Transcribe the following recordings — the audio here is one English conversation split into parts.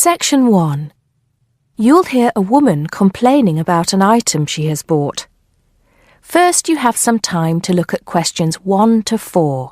Section 1. You'll hear a woman complaining about an item she has bought. First, you have some time to look at questions 1 to 4.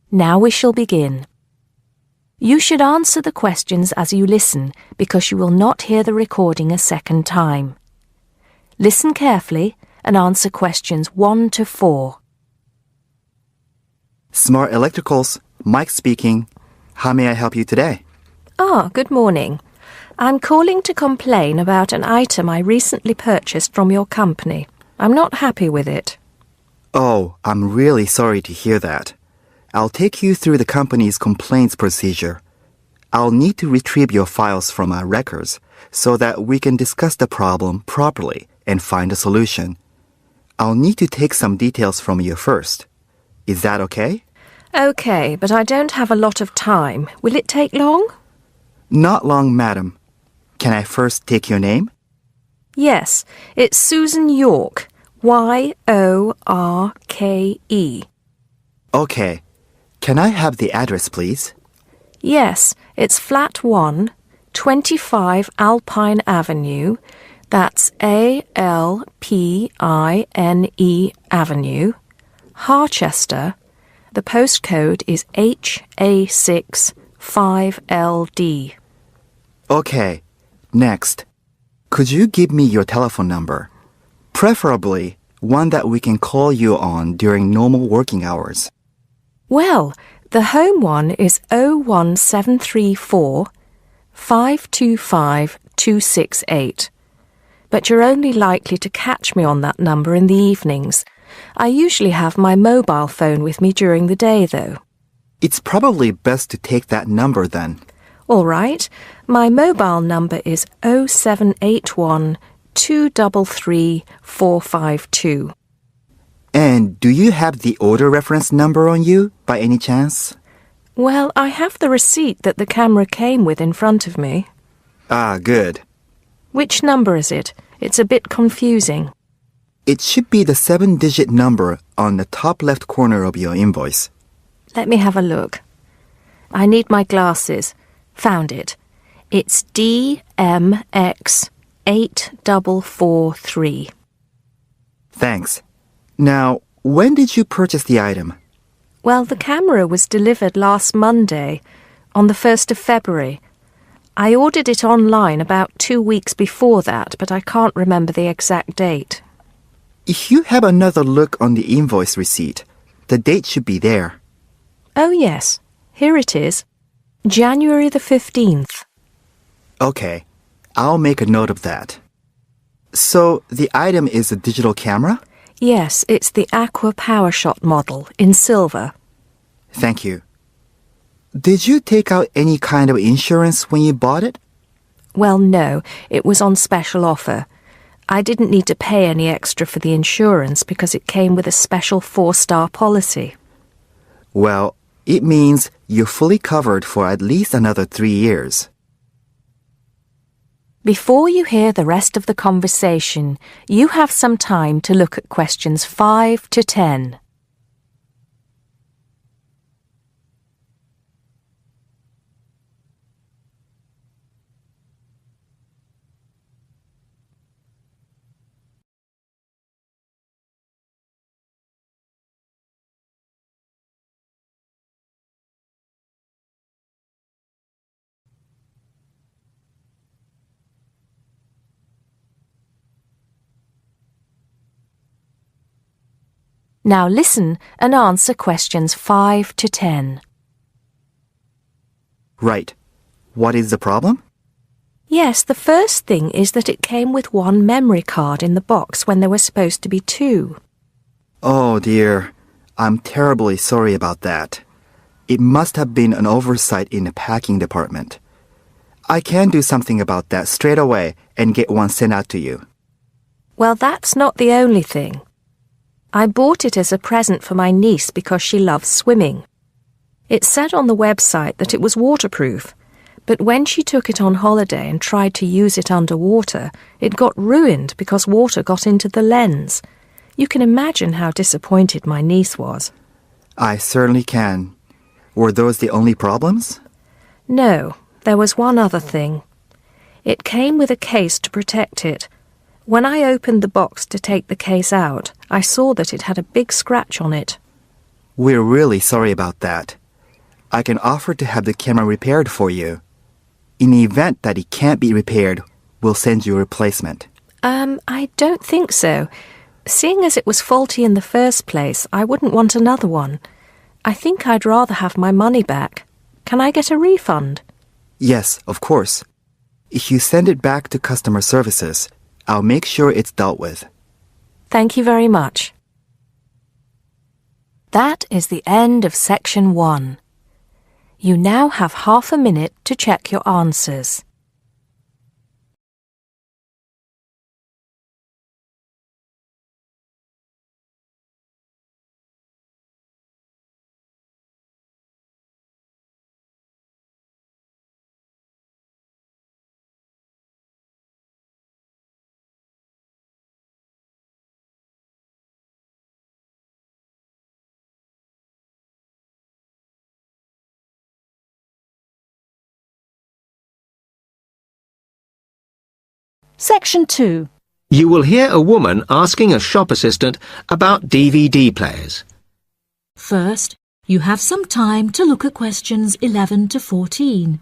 Now we shall begin. You should answer the questions as you listen because you will not hear the recording a second time. Listen carefully and answer questions 1 to 4. Smart Electricals, Mike speaking. How may I help you today? Good morning. I'm calling to complain about an item I recently purchased from your company. I'm not happy with it. Oh, I'm really sorry to hear that. I'll take you through the company's complaints procedure. I'll need to retrieve your files from our records so that we can discuss the problem properly and find a solution. I'll need to take some details from you first. Is that okay? Okay, but I don't have a lot of time. Will it take long? Not long, madam. Can I first take your name? Yes, it's Susan Yorke. Y-O-R-K-E. Okay. Can I have the address, please? Yes, it's Flat 1, 25 Alpine Avenue. That's A-L-P-I-N-E Avenue, Harchester. The postcode is HA6 5LD. Okay. Next. Could you give me your telephone number? Preferably one that we can call you on during normal working hours. Well, the home one is 01734 525 268. But you're only likely to catch me on that number in the evenings. I usually have my mobile phone with me during the day, though. It's probably best to take that number then. All right. My mobile number is 0781 233 452. And do you have the order reference number on you, by any chance? Well, I have the receipt that the camera came with in front of me. Ah, good. Which number is it? It's a bit confusing. It should be the 7-digit number on the top left corner of your invoice. Let me have a look. I need my glasses. Found it. It's DMX8443. Thanks. Now, when did you purchase the item? Well, the camera was delivered last Monday, on the 1st of February. I ordered it online about 2 weeks before that, but I can't remember the exact date. If you have another look on the invoice receipt, the date should be there. Oh, yes. Here it is. January the 15th. Okay, I'll make a note of that. So, the item is a digital camera? Yes, it's the Aqua PowerShot model in silver. Thank you. Did you take out any kind of insurance when you bought it? Well, no, it was on special offer. I didn't need to pay any extra for the insurance because it came with a special 4-star policy. Well, it means you're fully covered for at least another 3 years. Before you hear the rest of the conversation, you have some time to look at questions 5 to 10. Now listen and answer questions 5 to 10. Right. What is the problem? Yes, the first thing is that it came with 1 memory card in the box when there were supposed to be 2. Oh dear, I'm terribly sorry about that. It must have been an oversight in the packing department. I can do something about that straight away and get one sent out to you. Well, that's not the only thing. I bought it as a present for my niece because she loves swimming. It said on the website that it was waterproof, but when she took it on holiday and tried to use it underwater, it got ruined because water got into the lens. You can imagine how disappointed my niece was. I certainly can. Were those the only problems? No, there was one other thing. It came with a case to protect it. When I opened the box to take the case out, I saw that it had a big scratch on it. We're really sorry about that. I can offer to have the camera repaired for you. In the event that it can't be repaired, we'll send you a replacement. I don't think so. Seeing as it was faulty in the first place, I wouldn't want another one. I think I'd rather have my money back. Can I get a refund? Yes, of course. If you send it back to customer services, I'll make sure it's dealt with. Thank you very much. That is the end of section 1. You now have half a minute to check your answers. Section 2. You will hear a woman asking a shop assistant about DVD players. First, you have some time to look at questions 11 to 14.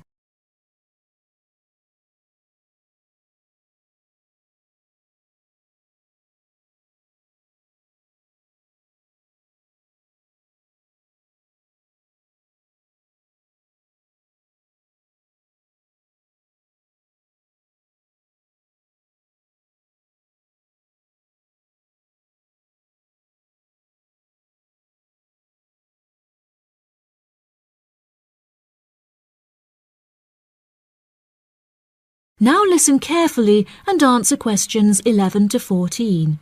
Now listen carefully and answer questions 11 to 14.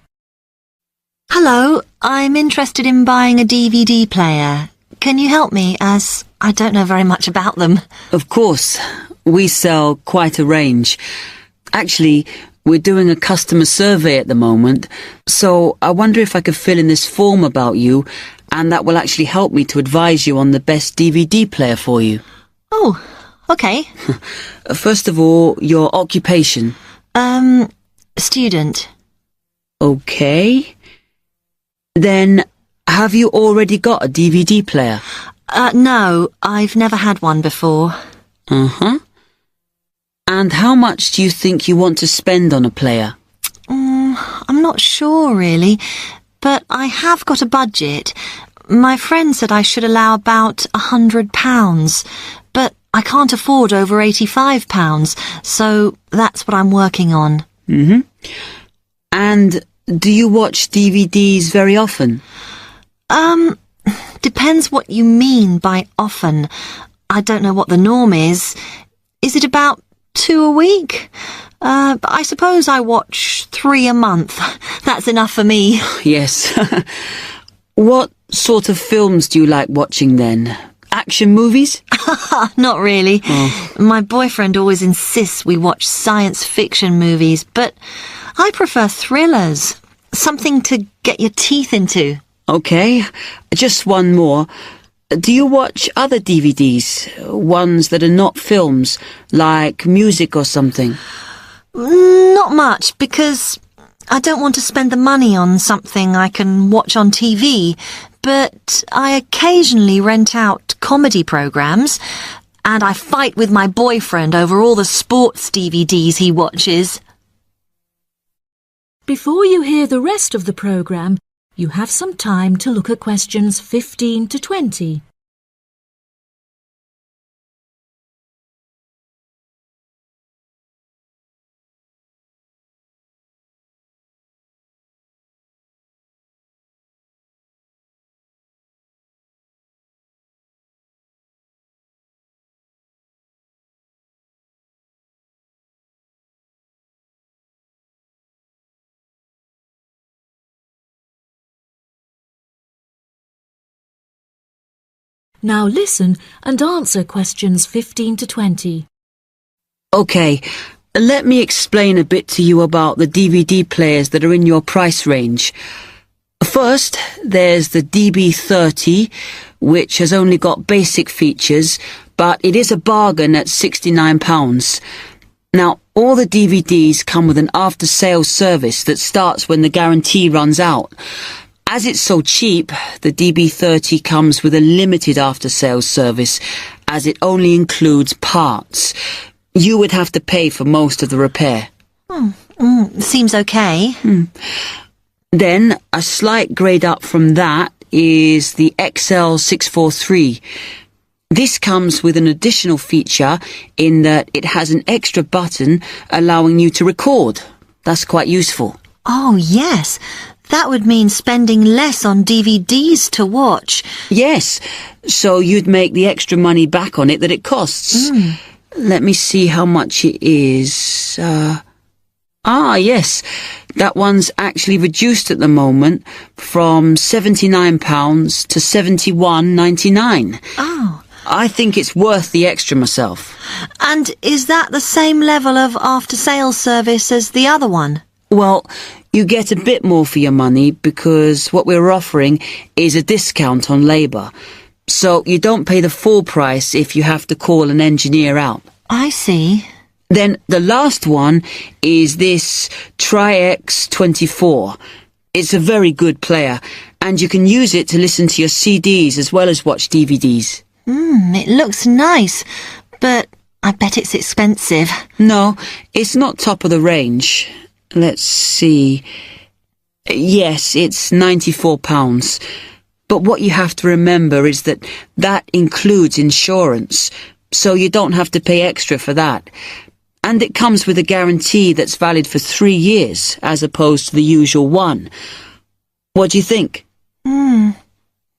Hello, I'm interested in buying a DVD player. Can you help me, as I don't know very much about them? Of course. We sell quite a range. Actually, we're doing a customer survey at the moment, so I wonder if I could fill in this form about you, and that will actually help me to advise you on the best DVD player for you. Oh, okay. First of all, your occupation. Student. Okay. Then, have you already got a DVD player? No, I've never had one before. Uh-huh. And how much do you think you want to spend on a player? I'm not sure, really, but I have got a budget. My friend said I should allow about £100, but I can't afford over £85, so that's what I'm working on. Mm-hmm. And do you watch DVDs very often? Depends what you mean by often. I don't know what the norm is. Is it about 2 a week? But I suppose I watch 3 a month. That's enough for me. Yes. What sort of films do you like watching then? Action movies? Not really. Oh. My boyfriend always insists we watch science fiction movies, but I prefer thrillers. Something to get your teeth into. Okay, just one more. Do you watch other DVDs? Ones that are not films, like music or something? Not much, because I don't want to spend the money on something I can watch on TV, but I occasionally rent out comedy programs, and I fight with my boyfriend over all the sports DVDs he watches. Before you hear the rest of the programme, you have some time to look at questions 15 to 20. Now listen and answer questions 15 to 20. OK, let me explain a bit to you about the DVD players that are in your price range. First, there's the DB30, which has only got basic features, but it is a bargain at £69. Now, all the DVDs come with an after-sales service that starts when the guarantee runs out. As it's so cheap, the DB30 comes with a limited after-sales service, as it only includes parts. You would have to pay for most of the repair. Seems okay. Then, a slight grade up from that is the XL643. This comes with an additional feature in that it has an extra button allowing you to record. That's quite useful. Oh, yes. That would mean spending less on DVDs to watch. Yes, so you'd make the extra money back on it that it costs. Let me see how much it is. Yes, that one's actually reduced at the moment from £79 to £71.99. Oh. I think it's worth the extra myself. And is that the same level of after-sales service as the other one? Well, you get a bit more for your money because what we're offering is a discount on labour. So you don't pay the full price if you have to call an engineer out. I see. Then the last one is this Tri-X24. It's a very good player, and you can use it to listen to your CDs as well as watch DVDs. It looks nice, but I bet it's expensive. No, it's not top of the range. Let's see. Yes, it's £94. But what you have to remember is that that includes insurance, so you don't have to pay extra for that. And it comes with a guarantee that's valid for 3 years, as opposed to the usual one. What do you think?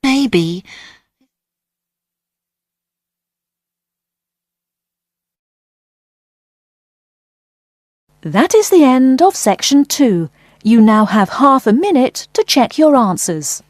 Maybe. That is the end of section 2. You now have half a minute to check your answers.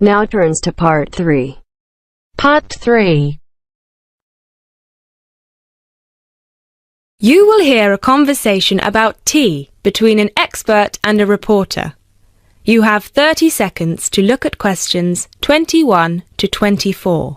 Now turns to Part 3. Part 3. You will hear a conversation about tea between an expert and a reporter. You have 30 seconds to look at questions 21 to 24.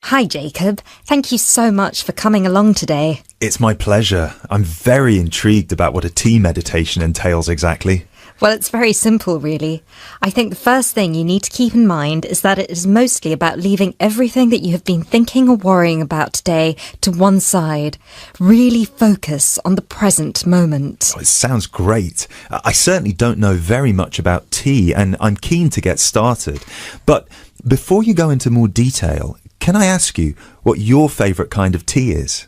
Hi, Jacob. Thank you so much for coming along today. It's my pleasure. I'm very intrigued about what a tea meditation entails exactly. Well, it's very simple, really. I think the first thing you need to keep in mind is that it is mostly about leaving everything that you have been thinking or worrying about today to one side. Really focus on the present moment. Oh, it sounds great. I certainly don't know very much about tea, and I'm keen to get started. But before you go into more detail, can I ask you what your favourite kind of tea is?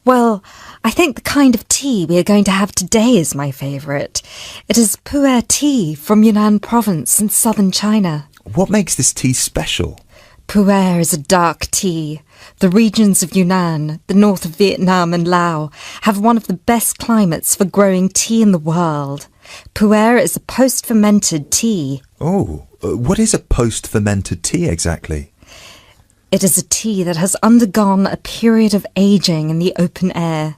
Well, I think the kind of tea we are going to have today is my favourite. It is pu'er tea from Yunnan province in southern China. What makes this tea special? Pu'er is a dark tea. The regions of Yunnan, the north of Vietnam and Laos, have one of the best climates for growing tea in the world. Pu'er is a post-fermented tea. Oh, what is a post-fermented tea exactly? It is a tea that has undergone a period of aging in the open air.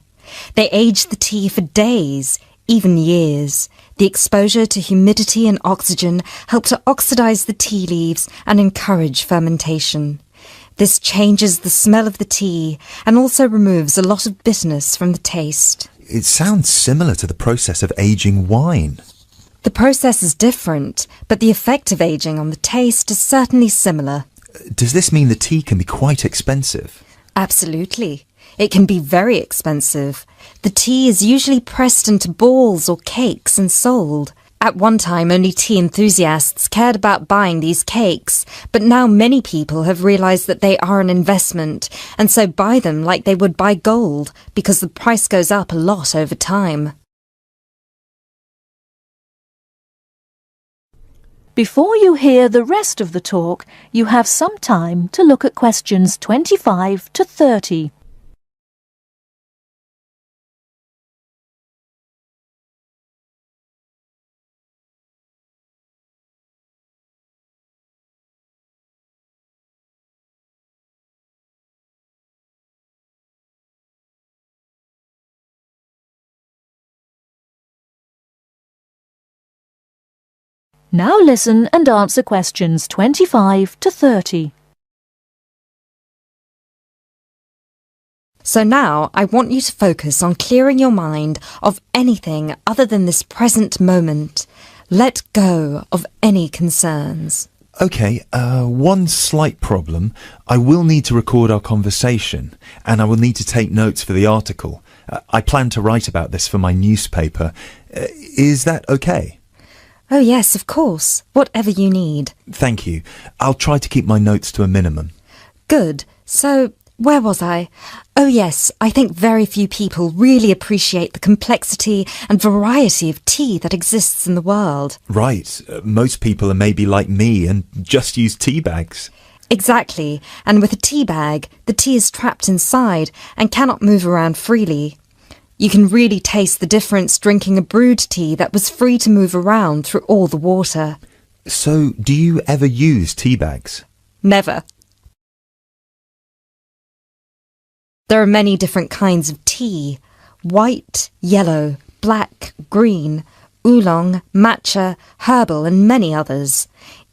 They age the tea for days, even years. The exposure to humidity and oxygen help to oxidize the tea leaves and encourage fermentation. This changes the smell of the tea and also removes a lot of bitterness from the taste. It sounds similar to the process of aging wine. The process is different, but the effect of aging on the taste is certainly similar. Does this mean the tea can be quite expensive? Absolutely. It can be very expensive. The tea is usually pressed into balls or cakes and sold. At one time, only tea enthusiasts cared about buying these cakes, but now many people have realised that they are an investment, and so buy them like they would buy gold, because the price goes up a lot over time. Before you hear the rest of the talk, you have some time to look at questions 25 to 30. Now listen and answer questions 25 to 30. So now I want you to focus on clearing your mind of anything other than this present moment. Let go of any concerns. OK, one slight problem. I will need to record our conversation, and I will need to take notes for the article. I plan to write about this for my newspaper. Is that OK? Oh yes, of course. Whatever you need. Thank you. I'll try to keep my notes to a minimum. Good. So, where was I? Oh yes, I think very few people really appreciate the complexity and variety of tea that exists in the world. Right. Most people are maybe like me and just use tea bags. Exactly. And with a tea bag, the tea is trapped inside and cannot move around freely. You can really taste the difference drinking a brewed tea that was free to move around through all the water. So, do you ever use tea bags? Never. There are many different kinds of tea. White, yellow, black, green, oolong, matcha, herbal and many others.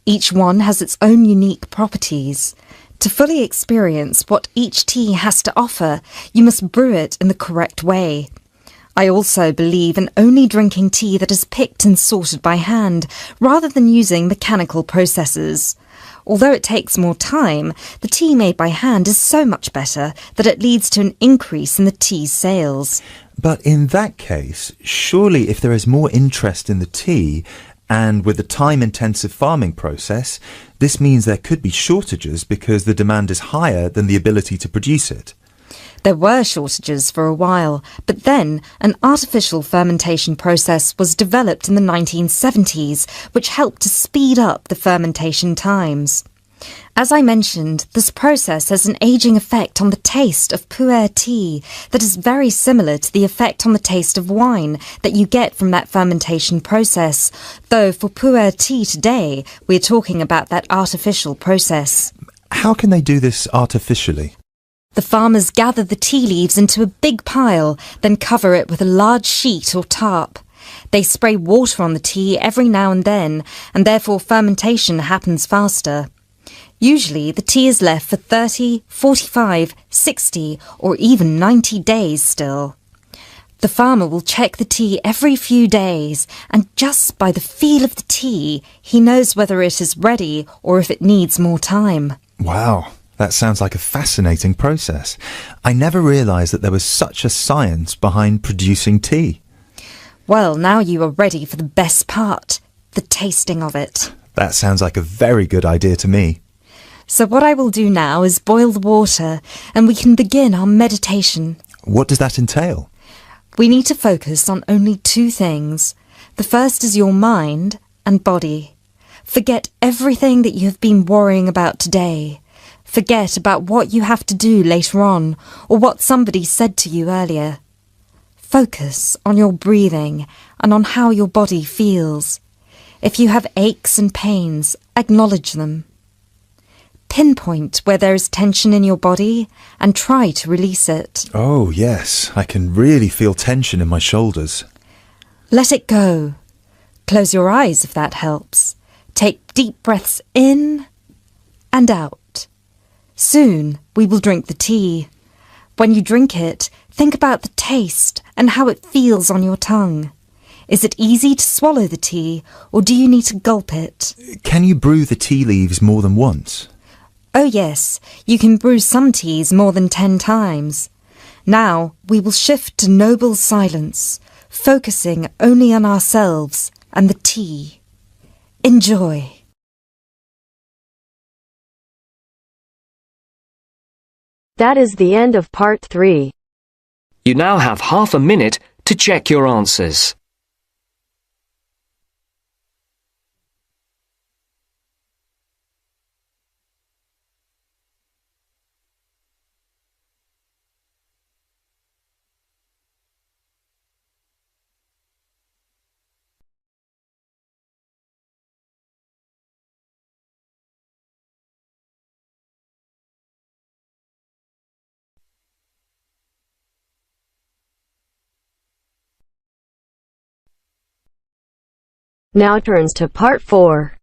Each one has its own unique properties. To fully experience what each tea has to offer, you must brew it in the correct way. I also believe in only drinking tea that is picked and sorted by hand, rather than using mechanical processes. Although it takes more time, the tea made by hand is so much better that it leads to an increase in the tea sales. But in that case, surely if there is more interest in the tea, and with the time-intensive farming process, this means there could be shortages because the demand is higher than the ability to produce it. There were shortages for a while, but then an artificial fermentation process was developed in the 1970s, which helped to speed up the fermentation times. As I mentioned, this process has an aging effect on the taste of pu'er tea that is very similar to the effect on the taste of wine that you get from that fermentation process, though for pu'er tea today, we're talking about that artificial process. How can they do this artificially? The farmers gather the tea leaves into a big pile, then cover it with a large sheet or tarp. They spray water on the tea every now and then, and therefore fermentation happens faster. Usually, the tea is left for 30, 45, 60 or even 90 days still. The farmer will check the tea every few days, and just by the feel of the tea, he knows whether it is ready or if it needs more time. Wow, that sounds like a fascinating process. I never realised that there was such a science behind producing tea. Well, now you are ready for the best part, the tasting of it. That sounds like a very good idea to me. So what I will do now is boil the water, and we can begin our meditation. What does that entail? We need to focus on only two things. The first is your mind and body. Forget everything that you have been worrying about today. Forget about what you have to do later on, or what somebody said to you earlier. Focus on your breathing and on how your body feels. If you have aches and pains, acknowledge them. Pinpoint where there is tension in your body and try to release it. Oh, yes. I can really feel tension in my shoulders. Let it go. Close your eyes if that helps. Take deep breaths in and out. Soon we will drink the tea. When you drink it, think about the taste and how it feels on your tongue. Is it easy to swallow the tea, or do you need to gulp it? Can you brew the tea leaves more than once? Oh yes, you can brew some teas more than 10 times. Now we will shift to noble silence, focusing only on ourselves and the tea. Enjoy. That is the end of part 3. You now have half a minute to check your answers. Now turns to part 4.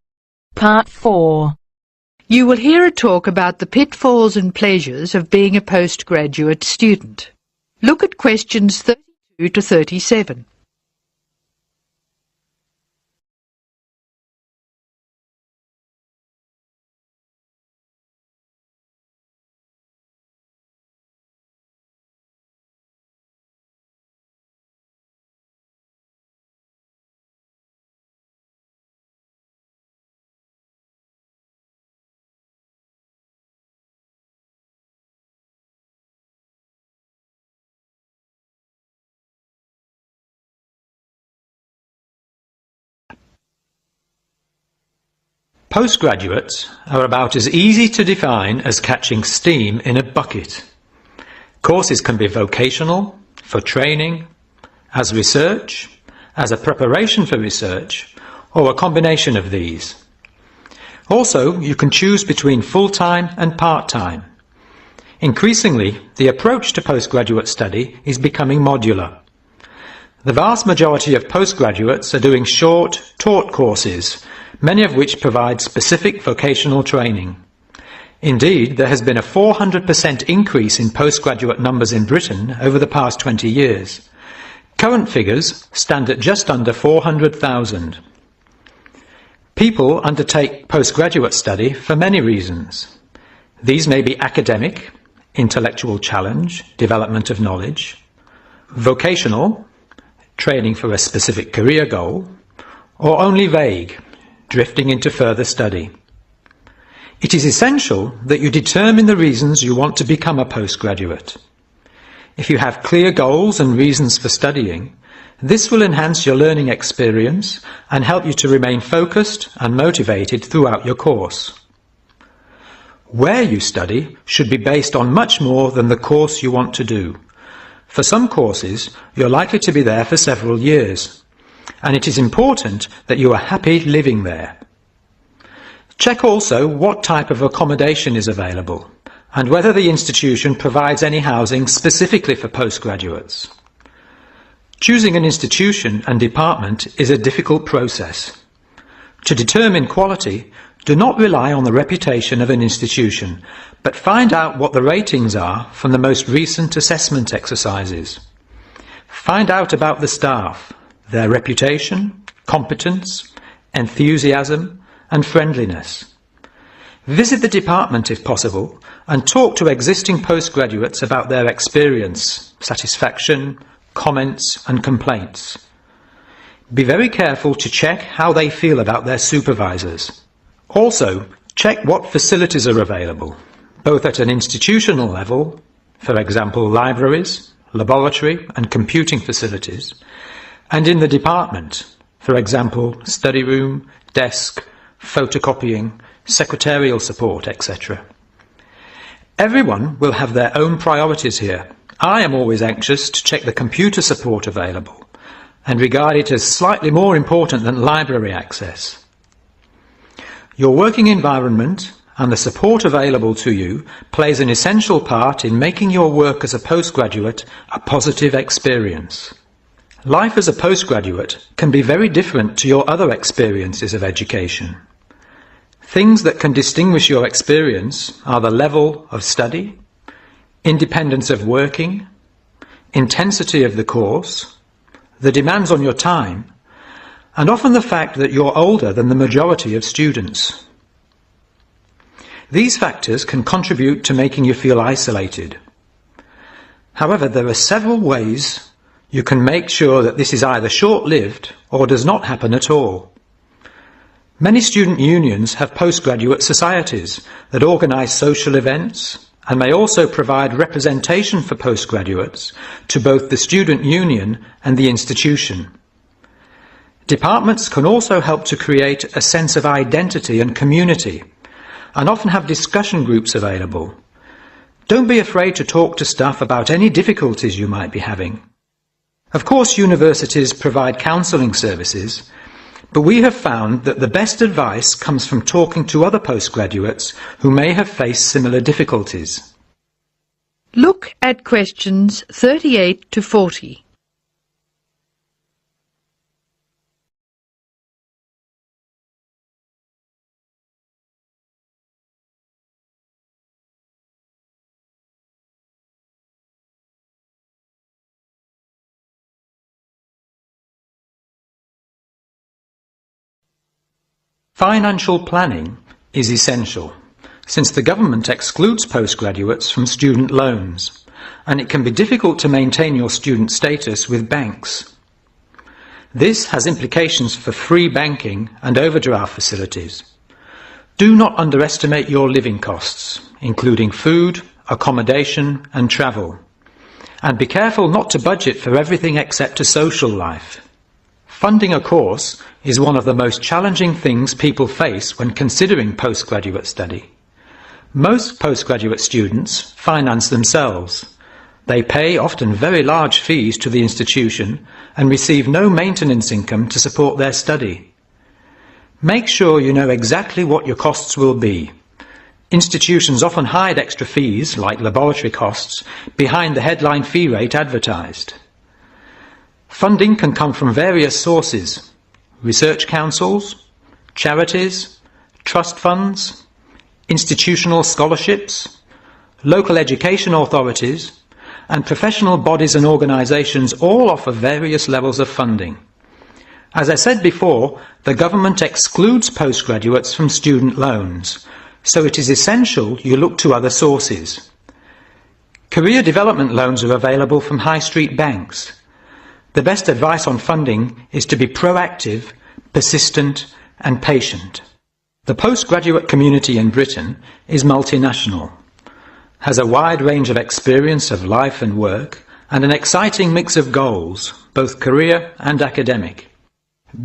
Part 4. You will hear a talk about the pitfalls and pleasures of being a postgraduate student. Look at questions 32 to 37. Postgraduates are about as easy to define as catching steam in a bucket. Courses can be vocational, for training, as research, as a preparation for research, or a combination of these. Also, you can choose between full-time and part-time. Increasingly, the approach to postgraduate study is becoming modular. The vast majority of postgraduates are doing short, taught courses, many of which provide specific vocational training. Indeed, there has been a 400% increase in postgraduate numbers in Britain over the past 20 years. Current figures stand at just under 400,000. People undertake postgraduate study for many reasons. These may be academic, intellectual challenge, development of knowledge; vocational, training for a specific career goal; or only vague, drifting into further study. It is essential that you determine the reasons you want to become a postgraduate. If you have clear goals and reasons for studying, this will enhance your learning experience and help you to remain focused and motivated throughout your course. Where you study should be based on much more than the course you want to do. For some courses, you're likely to be there for several years, and it is important that you are happy living there. Check also what type of accommodation is available and whether the institution provides any housing specifically for postgraduates. Choosing an institution and department is a difficult process. To determine quality, do not rely on the reputation of an institution, but find out what the ratings are from the most recent assessment exercises. Find out about the staff, their reputation, competence, enthusiasm, and friendliness. Visit the department if possible and talk to existing postgraduates about their experience, satisfaction, comments, and complaints. Be very careful to check how they feel about their supervisors. Also, check what facilities are available, both at an institutional level, for example libraries, laboratory and computing facilities, and in the department, for example study room, desk, photocopying, secretarial support, etc. Everyone will have their own priorities here. I am always anxious to check the computer support available and regard it as slightly more important than library access. Your working environment and the support available to you plays an essential part in making your work as a postgraduate a positive experience. Life as a postgraduate can be very different to your other experiences of education. Things that can distinguish your experience are the level of study, independence of working, intensity of the course, the demands on your time, and often the fact that you're older than the majority of students. These factors can contribute to making you feel isolated. However, there are several ways you can make sure that this is either short-lived or does not happen at all. Many student unions have postgraduate societies that organise social events and may also provide representation for postgraduates to both the student union and the institution. Departments can also help to create a sense of identity and community, and often have discussion groups available. Don't be afraid to talk to staff about any difficulties you might be having. Of course, universities provide counselling services, but we have found that the best advice comes from talking to other postgraduates who may have faced similar difficulties. Look at questions 38 to 40. Financial planning is essential, since the government excludes postgraduates from student loans, and it can be difficult to maintain your student status with banks. This has implications for free banking and overdraft facilities. Do not underestimate your living costs, including food, accommodation and travel. And be careful not to budget for everything except a social life. Funding a course is one of the most challenging things people face when considering postgraduate study. Most postgraduate students finance themselves. They pay often very large fees to the institution and receive no maintenance income to support their study. Make sure you know exactly what your costs will be. Institutions often hide extra fees, like laboratory costs, behind the headline fee rate advertised. Funding can come from various sources: research councils, charities, trust funds, institutional scholarships, local education authorities, and professional bodies and organisations all offer various levels of funding. As I said before, the government excludes postgraduates from student loans, so it is essential you look to other sources. Career development loans are available from high street banks. The best advice on funding is to be proactive, persistent and patient. The postgraduate community in Britain is multinational, has a wide range of experience of life and work, and an exciting mix of goals, both career and academic.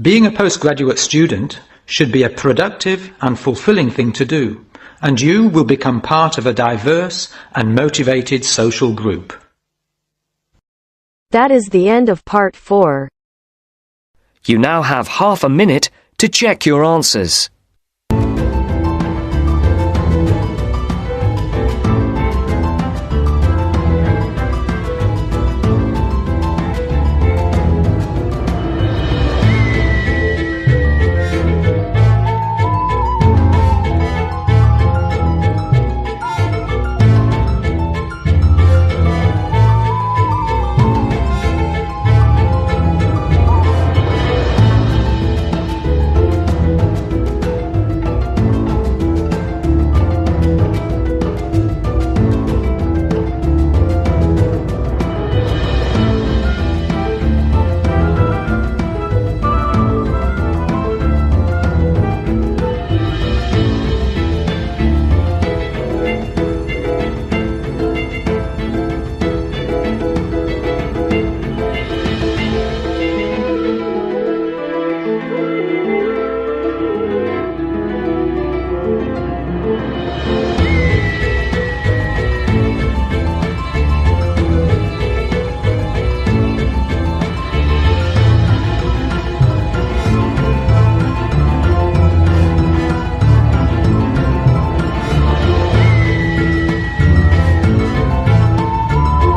Being a postgraduate student should be a productive and fulfilling thing to do, and you will become part of a diverse and motivated social group. That is the end of part 4. You now have half a minute to check your answers.